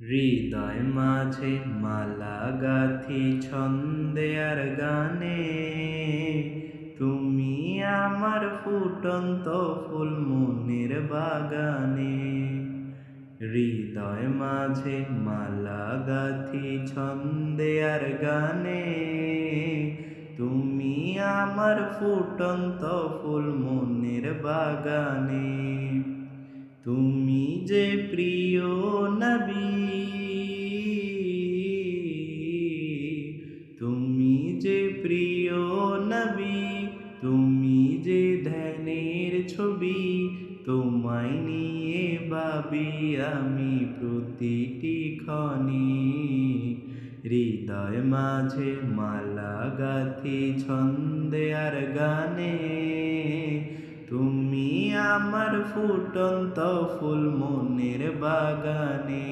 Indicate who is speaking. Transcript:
Speaker 1: হৃদয় মাঝে মালা গাথি ছন্দে আর গানে, তুমি আমার ফুটন্ত ফুল মনের বাগানে। হৃদয় মাঝে মালা গাথি ছন্দে আর গানে, তুমি আমার ফুটন্ত ফুল মনের বাগানে। তুমি যে প্রিয় নবী, তুমি যে প্রিয় নবী, তুমি যে ধ্যানের ছবি, তোমায় নিয়ে ভাবি আমি প্রতিটি ক্ষণে। হৃদয় মাঝে মালা গাথি ছন্দে আর গানে, তুমি আমার ফুটন্ত ফুল মনের বাগানে।